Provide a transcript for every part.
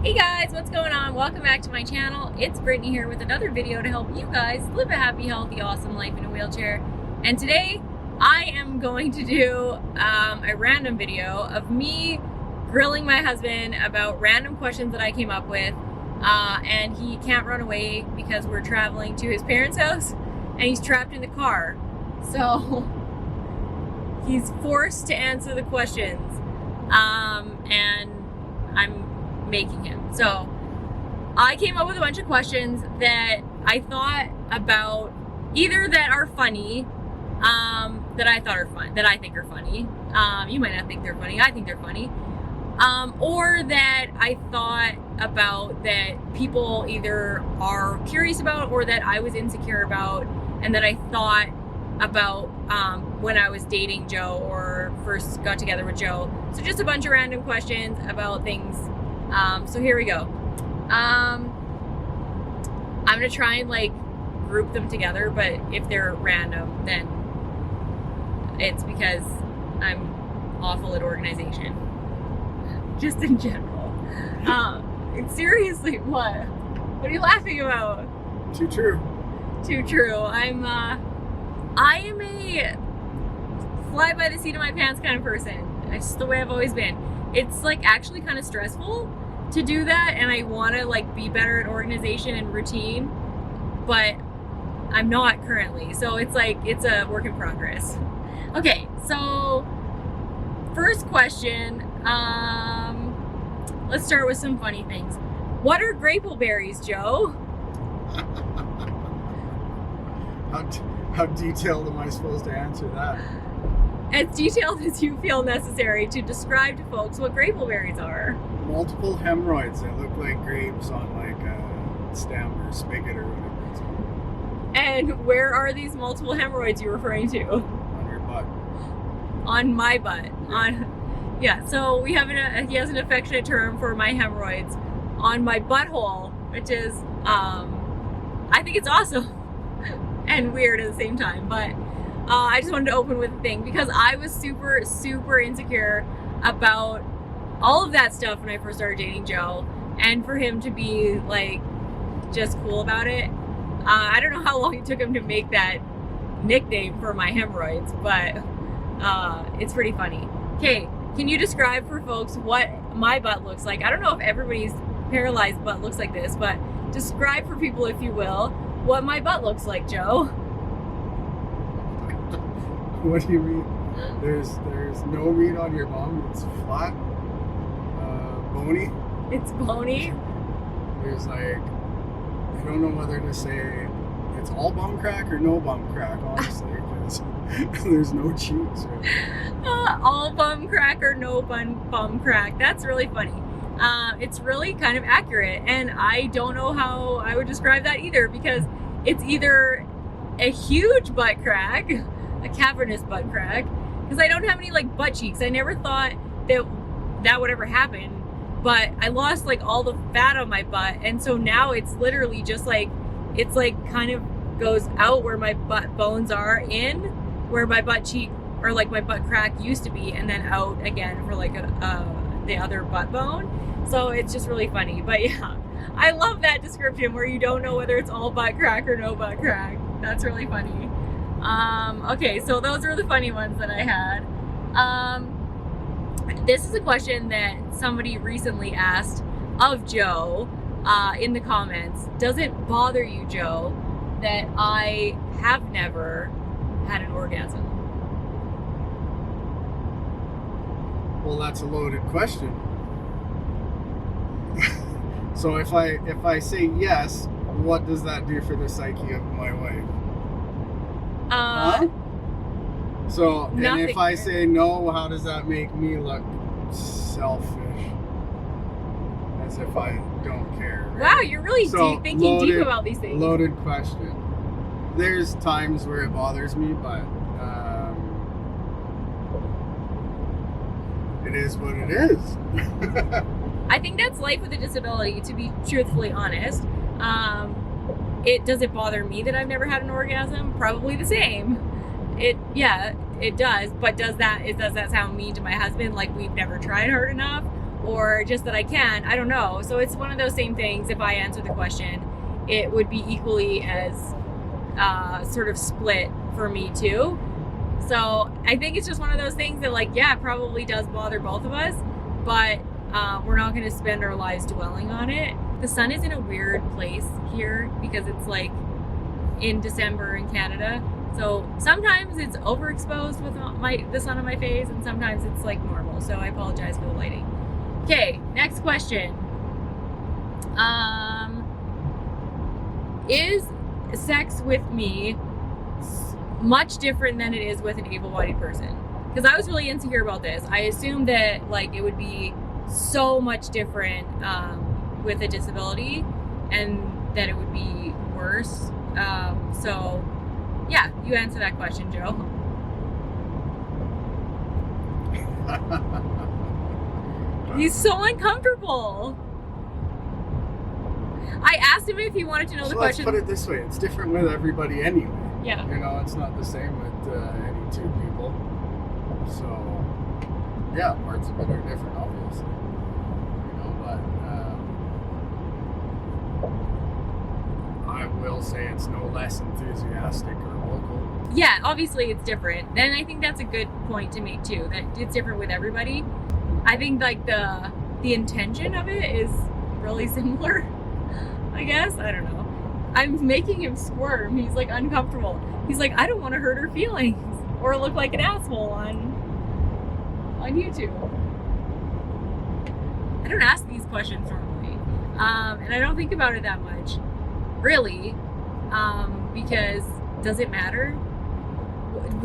Hey guys, what's going on? Welcome back to my channel. It's Brittany here with another video to help you guys live a happy, healthy, awesome life in a wheelchair. And today I am going to do a random video of me grilling my husband about random questions that I came up with. And he can't run away because we're traveling to his parents' house and he's trapped in the car. So he's forced to answer the questions. And I'm making him. So I came up with a bunch of questions that I thought about, either that are funny, that I think are funny. You might not think they're funny. I think they're funny. Or that I thought about that people either are curious about or that I was insecure about, and that I thought about when I was dating Joe or first got together with Joe. So just a bunch of random questions about things. So here we go. I'm gonna try and like group them together, but if they're random, then it's because I'm awful at organization. Just in general. Seriously, what? What are you laughing about? Too true. Too true. I am a fly by the seat of my pants kind of person. It's just the way I've always been. It's like actually kind of stressful to do that, and I want to like be better at organization and routine, but I'm not currently. So it's like, it's a work in progress. Okay, so first question, let's start with some funny things. What are grapeberries, Joe? How detailed am I supposed to answer that? As detailed as you feel necessary to describe to folks what grapeberries are. Multiple hemorrhoids that look like grapes on like a stem or spigot or whatever it's called. And where are these multiple hemorrhoids you're referring to? On your butt. On my butt. Yeah, so he has an affectionate term for my hemorrhoids on my butthole, which is, I think it's awesome and weird at the same time, but I just wanted to open with a thing because I was super, super insecure about all of that stuff when I first started dating Joe, and for him to be like just cool about it. I don't know how long it took him to make that nickname for my hemorrhoids, but it's pretty funny. Okay, can you describe for folks what my butt looks like? I don't know if everybody's paralyzed butt looks like this, but describe for people, if you will, what my butt looks like, Joe. What do you mean? There's no meat on your bum. It's flat, bony. It's bony. There's like, I don't know whether to say it's all bum crack or no bum crack, honestly, because there's no cheeks. Right? All bum crack or no bum crack. That's really funny. It's really kind of accurate, and I don't know how I would describe that either, because it's either a huge butt crack, a cavernous butt crack, because I don't have any like butt cheeks. I never thought that would ever happen, but I lost like all the fat on my butt, and so now it's literally just like, it's like kind of goes out where my butt bones are, in where my butt cheek or like my butt crack used to be, and then out again for like the other butt bone. So it's just really funny. But yeah, I love that description where you don't know whether it's all butt crack or no butt crack. That's really funny. Okay, so those are the funny ones that I had. This is a question that somebody recently asked of Joe in the comments. Does it bother you, Joe, that I have never had an orgasm? Well, that's a loaded question. So if I say yes, what does that do for the psyche of my wife? Huh? So, and if I say no, how does that make me look selfish? As if I don't care. Right? Wow, you're really thinking deep about these things. Loaded question. There's times where it bothers me, but it is what it is. I think that's life with a disability, to be truthfully honest. Does it bother me that I've never had an orgasm? Probably the same. It does. But does that sound mean to my husband, like we've never tried hard enough? or just that I can. I don't know. So it's one of those same things. If I answer the question, it would be equally as sort of split for me too. So I think it's just one of those things that, like, yeah, it probably does bother both of us, but we're not going to spend our lives dwelling on it. The sun is in a weird place here because it's like in December in Canada. So sometimes it's overexposed with the sun on my face, and sometimes it's like normal. So I apologize for the lighting. Okay, next question. Is sex with me much different than it is with an able-bodied person? Because I was really insecure about this. I assumed that like it would be so much different with a disability, and that it would be worse. So yeah, you answer that question, Joe. He's so uncomfortable. I asked him if he wanted to know the question. Let's put it this way: it's different with everybody anyway. Yeah. You know, it's not the same with any two people. So, yeah, parts of it are different, obviously. You know, but I will say it's no less enthusiastic or vocal. Yeah, obviously it's different. And I think that's a good point to make too, that it's different with everybody. I think like the intention of it is really similar, I guess. I don't know. I'm making him squirm. He's like uncomfortable. He's like, I don't want to hurt her feelings or look like an asshole on YouTube. I don't ask these questions normally. And I don't think about it that much, really, because does it matter?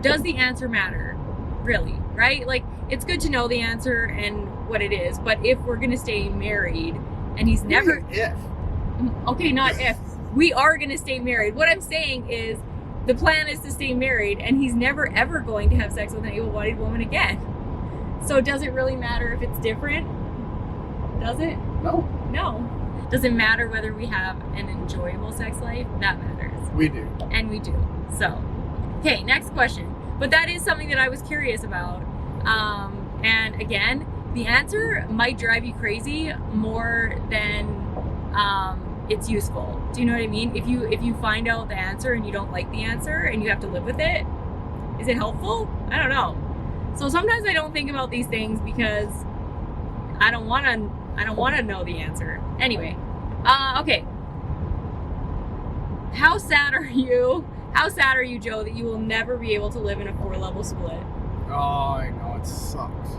Does the answer matter? Really, right? Like, it's good to know the answer and what it is, but if we're going to stay married and he's never... If. Okay, not if. We are going to stay married. What I'm saying is the plan is to stay married, and he's never ever going to have sex with an able-bodied woman again. So does it really matter if it's different? Does it? No. No. Does it matter whether we have an enjoyable sex life? That matters. We do. And we do. So, okay, next question. But that is something that I was curious about. And again, the answer might drive you crazy more than it's useful. Do you know what I mean? If you find out the answer and you don't like the answer and you have to live with it, is it helpful? I don't know. So sometimes I don't think about these things because I don't want to know the answer. Anyway, okay. How sad are you? How sad are you, Joe, that you will never be able to live in a 4-level split? Oh, I know, it sucks.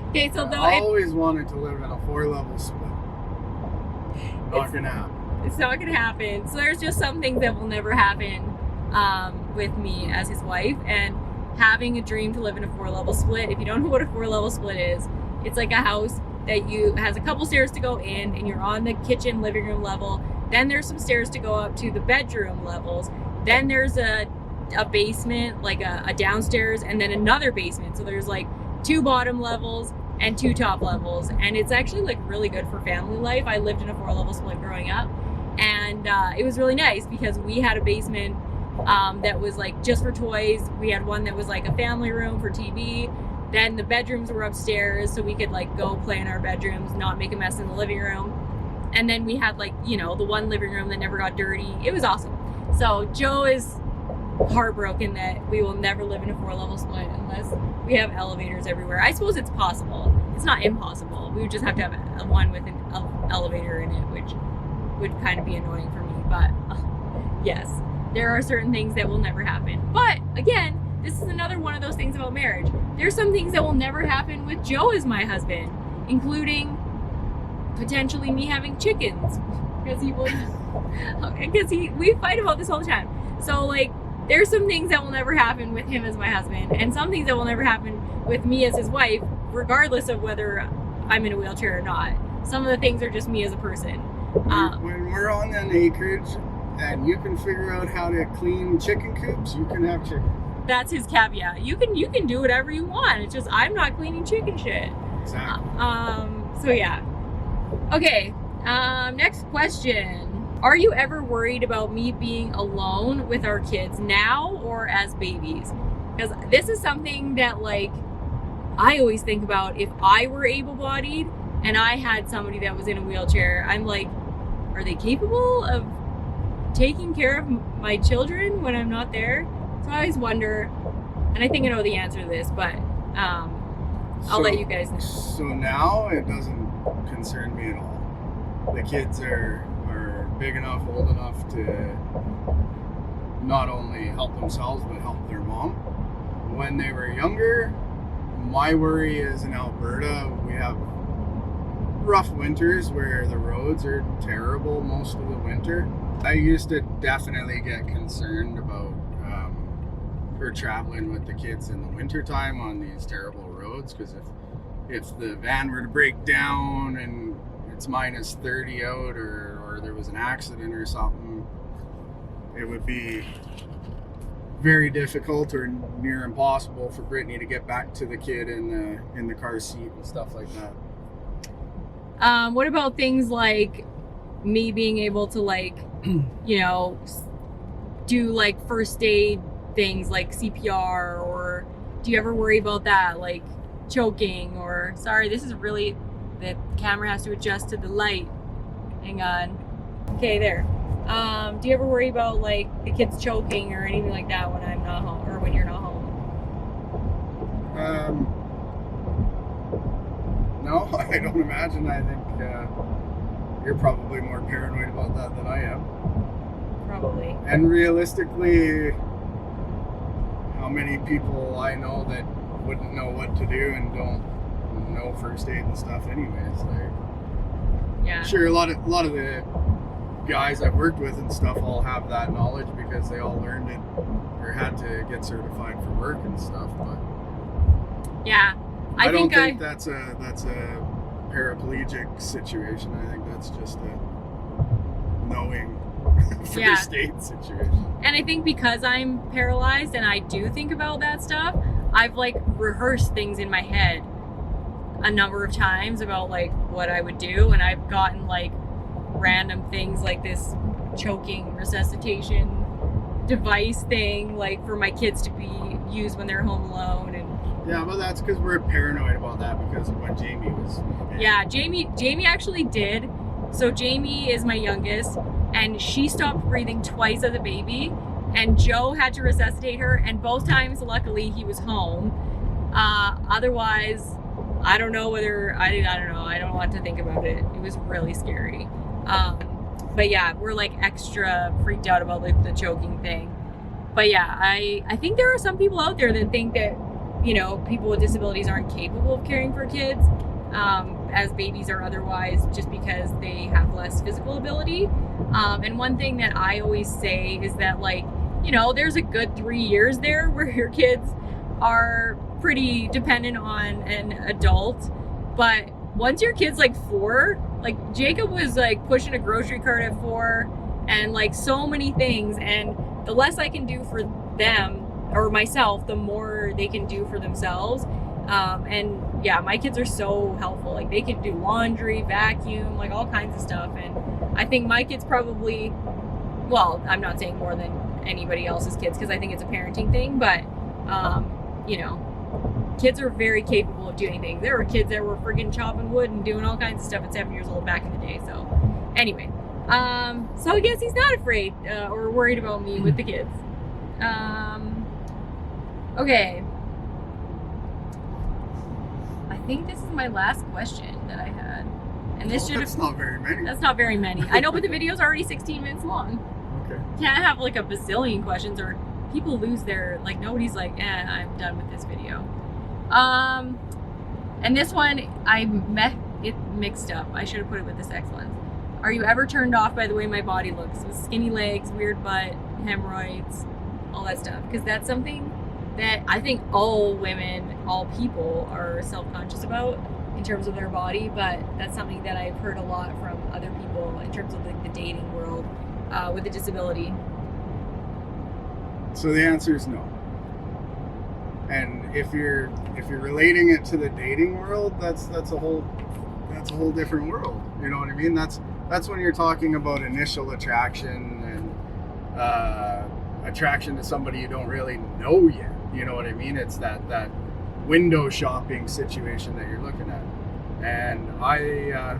Okay, so though I always wanted to live in a 4-level split. Not gonna happen. It's not gonna happen. So there's just some things that will never happen with me as his wife, and having a dream to live in a 4-level split. If you don't know what a 4-level split is, it's like a house that has a couple stairs to go in, and you're on the kitchen living room level. Then there's some stairs to go up to the bedroom levels. Then there's a basement, like a downstairs, and then another basement. So there's like 2 bottom levels and 2 top levels, and it's actually like really good for family life. I lived in a 4-level split growing up, and it was really nice because we had a basement that was like just for toys. We had one that was like a family room for TV. Then the bedrooms were upstairs, so we could like go play in our bedrooms, not make a mess in the living room. And then we had like, you know, the one living room that never got dirty. It was awesome. So Joe is heartbroken that we will never live in a 4-level split unless we have elevators everywhere. I suppose it's possible. It's not impossible. We would just have to have one with an elevator in it, which would kind of be annoying for me. But yes, there are certain things that will never happen. But again, this is another one of those things about marriage. There's some things that will never happen with Joe as my husband, including potentially me having chickens, because we fight about this all the time. So like, there's some things that will never happen with him as my husband, and some things that will never happen with me as his wife, regardless of whether I'm in a wheelchair or not. Some of the things are just me as a person. When we're on an acreage and you can figure out how to clean chicken coops, you can have chicken. That's his caveat. You can do whatever you want. It's just I'm not cleaning chicken shit. Exactly. So yeah. Okay. Next question. Are you ever worried about me being alone with our kids now or as babies? Because this is something that like I always think about if I were able-bodied and I had somebody that was in a wheelchair, I'm like, are they capable of taking care of my children when I'm not there? So I always wonder, and I think I know the answer to this, but I'll let you guys know. So now it doesn't concern me at all. The kids are big enough, old enough to not only help themselves, but help their mom. When they were younger, my worry is in Alberta, we have rough winters where the roads are terrible most of the winter. I used to definitely get concerned about her traveling with the kids in the wintertime on these terrible roads, because if the van were to break down and it's minus 30 out, or there was an accident or something, it would be very difficult or near impossible for Brittany to get back to the kid in the car seat and stuff like that. What about things like me being able to, like, you know, do like first aid things like CPR, or do you ever worry about that, like choking? Or sorry, this is really, the camera has to adjust to the light. Hang on. Okay, there. Do you ever worry about like the kids choking or anything like that when I'm not home, or when you're not home? No, I don't imagine. I think you're probably more paranoid about that than I am. Probably. And realistically, how many people I know that wouldn't know what to do and don't know first aid and stuff anyways? Like, yeah. Sure, a lot of the guys I've worked with and stuff all have that knowledge because they all learned it or had to get certified for work and stuff. But yeah, I don't think that's a paraplegic situation. I think that's just a knowing first aid situation. And I think because I'm paralyzed and I do think about that stuff, I've like rehearsed things in my head a number of times about like what I would do, and I've gotten like random things like this choking resuscitation device thing, like for my kids to be used when they're home alone. And yeah, but that's because we're paranoid about that because of when Jamie was big. Yeah, Jamie actually did. So Jamie is my youngest, and she stopped breathing twice as a baby, and Joe had to resuscitate her, and both times luckily he was home. Otherwise, I don't know whether I don't know, I don't want to think about it. It was really scary. But yeah, we're like extra freaked out about like the choking thing. But yeah, I think there are some people out there that think that, you know, people with disabilities aren't capable of caring for kids as babies or otherwise, just because they have less physical ability. And one thing that I always say is that, like, you know, there's a good 3 years there where your kids are pretty dependent on an adult. But once your kid's like 4, like Jacob was like pushing a grocery cart at 4 and like so many things, and the less I can do for them or myself, the more they can do for themselves. And yeah, my kids are so helpful. Like they can do laundry, vacuum, like all kinds of stuff. And I think my kids probably, well, I'm not saying more than anybody else's kids because I think it's a parenting thing, but you know, kids are very capable of doing things. There were kids that were friggin' chopping wood and doing all kinds of stuff at 7 years old back in the day. So anyway, so I guess he's not afraid or worried about me with the kids. Okay. I think this is my last question that I had. And this should have... That's not very many. That's not very many. I know, but the video's already 16 minutes long. Okay. Can't have like a bazillion questions or people lose their... Like, nobody's like, I'm done with this video. And this one, it mixed up. I should have put it with the sex ones. Are you ever turned off by the way my body looks? With skinny legs, weird butt, hemorrhoids, all that stuff? Because that's something that I think all women, all people are self-conscious about in terms of their body, but that's something that I've heard a lot from other people in terms of like the dating world with a disability. So the answer is no. And if you're relating it to the dating world, that's a whole different world. You know what I mean? That's when you're talking about initial attraction and attraction to somebody you don't really know yet. You know what I mean? It's that window shopping situation that you're looking at. And I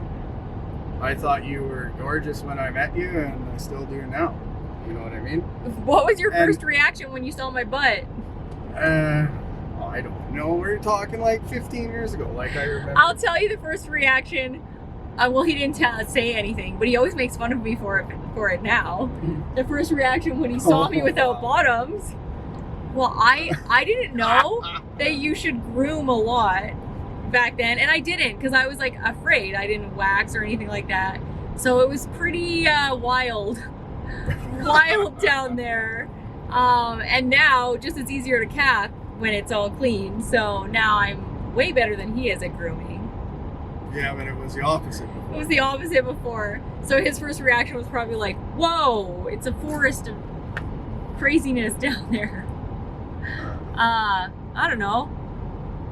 thought you were gorgeous when I met you, and I still do now. You know what I mean? What was your first reaction when you saw my butt? I don't know. We're talking like 15 years ago. Like, I remember. I'll tell you the first reaction. Well, he didn't say anything, but he always makes fun of me for it now. The first reaction when he saw me without bottoms. Well, I didn't know that you should groom a lot back then, and I didn't, because I was like afraid. I didn't wax or anything like that, so it was pretty wild down there. And now just it's easier to calf when it's all clean. So now I'm way better than he is at grooming. Yeah, but it was the opposite before. It was the opposite before. So his first reaction was probably like, "Whoa, it's a forest of craziness down there." I don't know.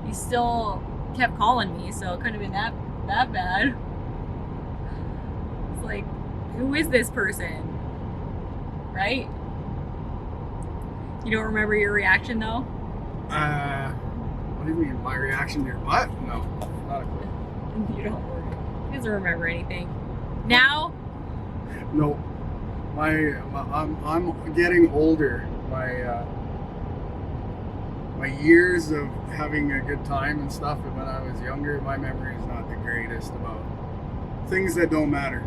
He still kept calling me, so it couldn't have been that bad. It's like, who is this person? Right? You don't remember your reaction though? What do you mean? My reaction to your butt? No, not a clue. You don't worry. He doesn't remember anything. Now? No. I'm getting older. My years of having a good time and stuff, and when I was younger, my memory is not the greatest about things that don't matter.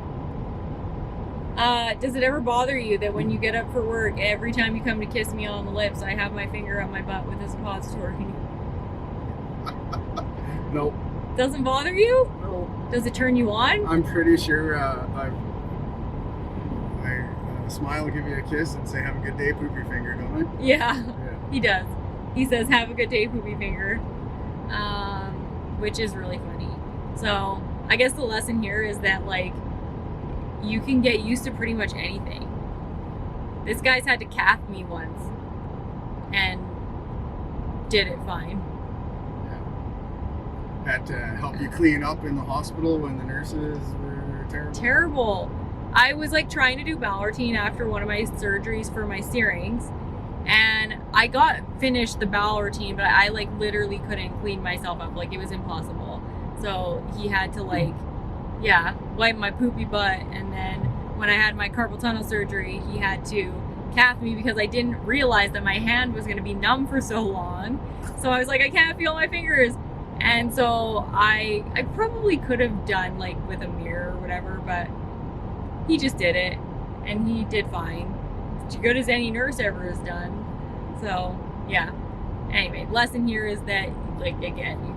Does it ever bother you that when you get up for work, every time you come to kiss me on the lips, I have my finger on my butt with a suppository? Nope. Doesn't bother you? No. Does it turn you on? I'm pretty sure I smile, give you a kiss, and say, "Have a good day, poopy finger," don't I? Yeah, he does. He says, "Have a good day, poopy finger," which is really funny. So I guess the lesson here is that, like, you can get used to pretty much anything. This guy's had to calf me once and did it fine. Yeah. Had to help you clean up in the hospital when the nurses were terrible. Terrible. I was like trying to do bowel routine after one of my surgeries for my searings, and I got finished the bowel routine, but I like literally couldn't clean myself up. Like, it was impossible. So he had to like, wipe my poopy butt. And then when I had my carpal tunnel surgery, he had to calf me because I didn't realize that my hand was going to be numb for so long. So I was like, I can't feel my fingers. And so I probably could have done like with a mirror or whatever, but he just did it and he did fine. As good as any nurse ever has done. So yeah. Anyway, lesson here is that, like, again, you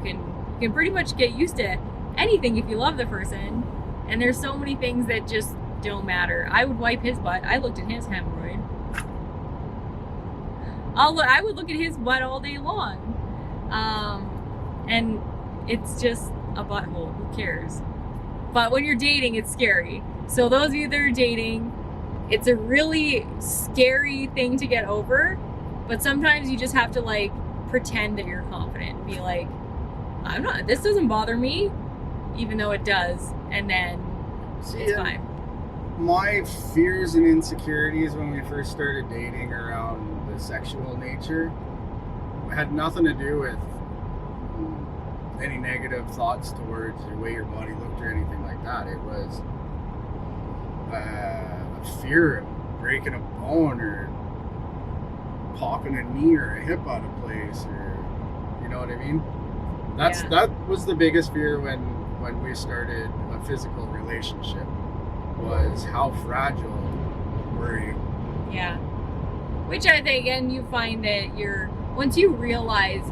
can pretty much get used to anything if you love the person, and there's so many things that just don't matter. I would wipe his butt. I looked at his hemorrhoid. I would look at his butt all day long. And it's just a butthole. Who cares? But when you're dating, it's scary. So those of you that are dating, it's a really scary thing to get over. But sometimes you just have to like pretend that you're confident. Be like, this doesn't bother me, even though it does. And then it's fine. My fears and insecurities when we first started dating around the sexual nature had nothing to do with any negative thoughts towards the way your body looked or anything like that. It was a fear of breaking a bone or popping a knee or a hip out of place, or you know what I mean? That was the biggest fear when we started a physical relationship, was how fragile were you? Yeah. Which I think, and you find that once you realize,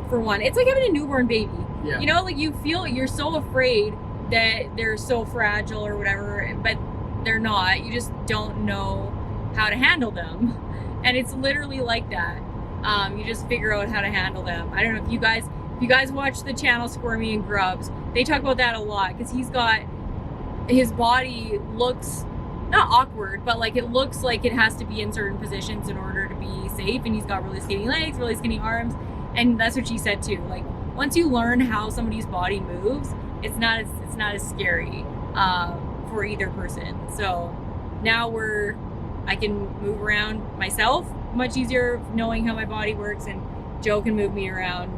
for one, it's like having a newborn baby. Yeah. You know, like you're so afraid that they're so fragile or whatever, but they're not. You just don't know how to handle them. And it's literally like that. You just figure out how to handle them. I don't know if you guys watch the channel Squirmy and Grubs, they talk about that a lot, because his body looks not awkward, but like it looks like it has to be in certain positions in order to be safe, and he's got really skinny legs, really skinny arms, and that's what she said too. Like, once you learn how somebody's body moves, it's not as scary for either person. So now I can move around myself much easier, knowing how my body works, and Joe can move me around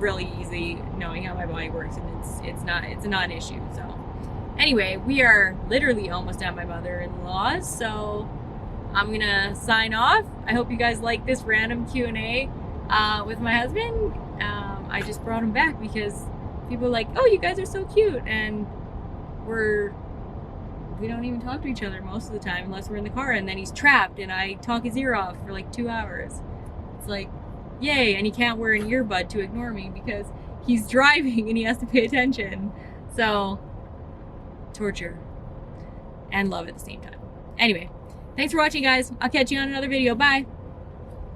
really easy knowing how my body works, and it's a non-issue. So anyway, we are literally almost at my mother-in-law's, so I'm gonna sign off. I hope you guys like this random Q&A with my husband. I just brought him back because people are like, oh, you guys are so cute, and we don't even talk to each other most of the time unless we're in the car, and then he's trapped and I talk his ear off for like 2 hours. It's like, yay, and he can't wear an earbud to ignore me because he's driving and he has to pay attention. So, torture and love at the same time. Anyway, thanks for watching, guys. I'll catch you on another video. Bye.